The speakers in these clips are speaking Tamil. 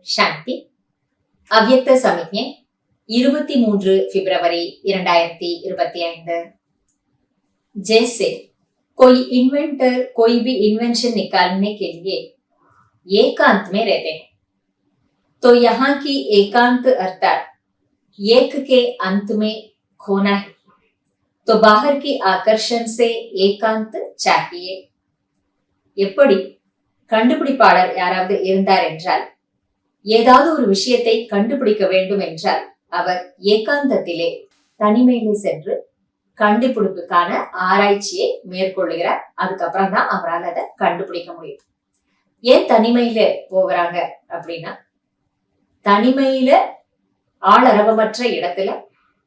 சாந்தி. அவ்யக்த சமிக்ஞை 23 பிப்ரவரி 2025। जैसे कोई इन्वेंटर कोई भी इन्वेंशन निकालने के लिए एकांत में रहते हैं, तो यहाँ की एकांत अर्थात एक के अंत में खोना है, तो बाहर की आकर्षण से एकांत चाहिए। எப்படி கண்டுபிடிப்பாளர் யாராவது இருந்தார் என்றால், ஏதாவது ஒரு விஷயத்தை கண்டுபிடிக்க வேண்டும் என்றால் அவர் ஏகாந்தத்திலே தனிமையிலே சென்று கண்டுபிடிப்புக்கான ஆராய்ச்சியை மேற்கொள்ளுகிறார். அதுக்கப்புறம் தான் அவரால் அதை கண்டுபிடிக்க முடியும். ஏன் தனிமையில போகிறாங்க அப்படின்னா, தனிமையில ஆளரவமற்ற இடத்துல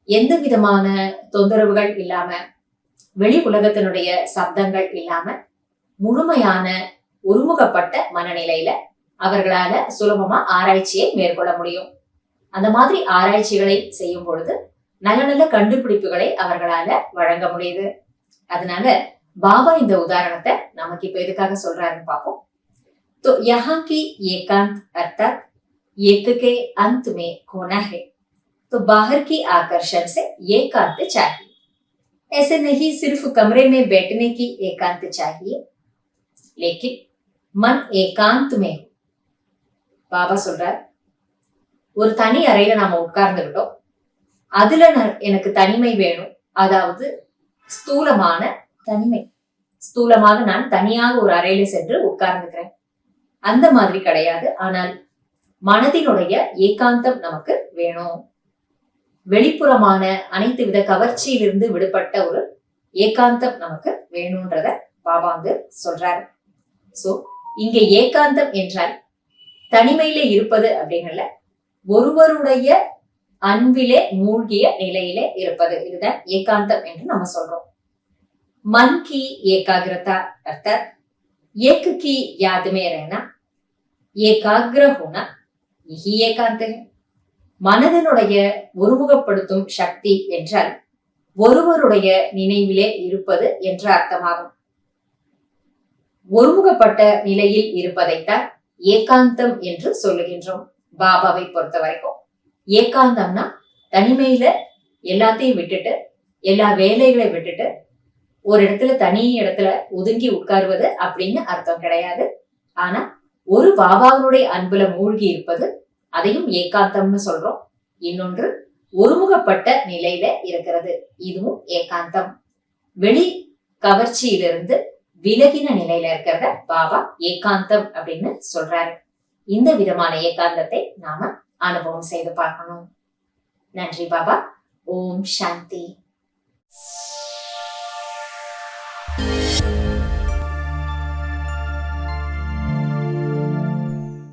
எந்த விதமான தொந்தரவுகள் இல்லாம, வெளி உலகத்தினுடைய சப்தங்கள் இல்லாம, முழுமையான ஒருமுகப்பட்ட மனநிலையில அவர்களால சுலபமா ஆராய்ச்சியை மேற்கொள்ள முடியும். அந்த மாதிரி ஆராய்ச்சிகளை செய்யும் பொழுது நல்ல நல்ல கண்டுபிடிப்புகளை அவர்களால வழங்க முடியுது. அதனால பாபா இந்த உதாரணத்தை நமக்கு இப்ப எதுக்காக சொல்றாருன்னு பார்ப்போம். तो यहाँ की एकांत अर्थात एक के अंत में खोना है, तो बाहर की आकर्षण से एकांत चाहिए। ऐसे नहीं सिर्फ कमरे में बैठने की एकांत चाहिए, लेकिन मन एकांत में। பாபா சொல்றார், ஒரு தனி அறையில நாம உட்கார்ந்துகிட்டோம், அதுல எனக்கு தனிமை வேணும், அதாவது ஸ்தூலமான தனிமை. ஸ்தூலமாக நான் தனியாக ஒரு அறையில சென்று உட்கார்ந்துக்கிறேன், அந்த மாதிரி கிடையாது. ஆனால் மனதினுடைய ஏகாந்தம் நமக்கு வேணும். வெளிப்புறமான அனைத்து வித கவர்ச்சியிலிருந்து விடுபட்ட ஒரு ஏகாந்தம் நமக்கு வேணும்ன்றத பாபா வந்து சொல்றாரு. சோ இங்க ஏகாந்தம் என்றால் தனிமையிலே இருப்பது அப்படின்னு, ஒருவருடைய அன்பிலே மூழ்கிய நிலையிலே இருப்பது, இதுதான் ஏகாந்தம் என்று நம்ம சொல்றோம். मन की एकाग्रता अर्थात एक की याद में रहना, एकाग्र होना, यही एकांत है। மனதனுடைய ஒருமுகப்படுத்தும் சக்தி என்றால் ஒருவருடைய நினைவிலே இருப்பது என்ற அர்த்தமாகும். ஒருமுகப்பட்ட நிலையில் இருப்பதைத்தான் ஏகாந்தம் என்று சொல்லுகின்றோம். பாபாவை பொறுத்த வரைக்கும் ஏகாந்தம்னா தனிமையில எல்லாத்தையும் விட்டுட்டு, எல்லா வேலைகளை விட்டுட்டு ஒரு இடத்துல தனி இடத்துல ஒதுங்கி உட்காருவது அப்படின்னு அர்த்தம் கிடையாது. ஆனா ஒரு பாபாவுடைய அன்புல மூழ்கி இருப்பது, அதையும் ஏகாந்தம்னு சொல்றோம். இன்னொன்று ஒருமுகப்பட்ட நிலையில இருக்கிறது, இதுவும் ஏகாந்தம். வெளி கவர்ச்சியிலிருந்து விலகின நிலையில இருக்கிறத பாபா ஏகாந்தம் அப்படின்னு சொல்றாரு. இந்த விதமான ஏகாந்தத்தை நாம அனுபவம் செய்து பார்க்கணும். நன்றி பாபா. ஓம் சாந்தி.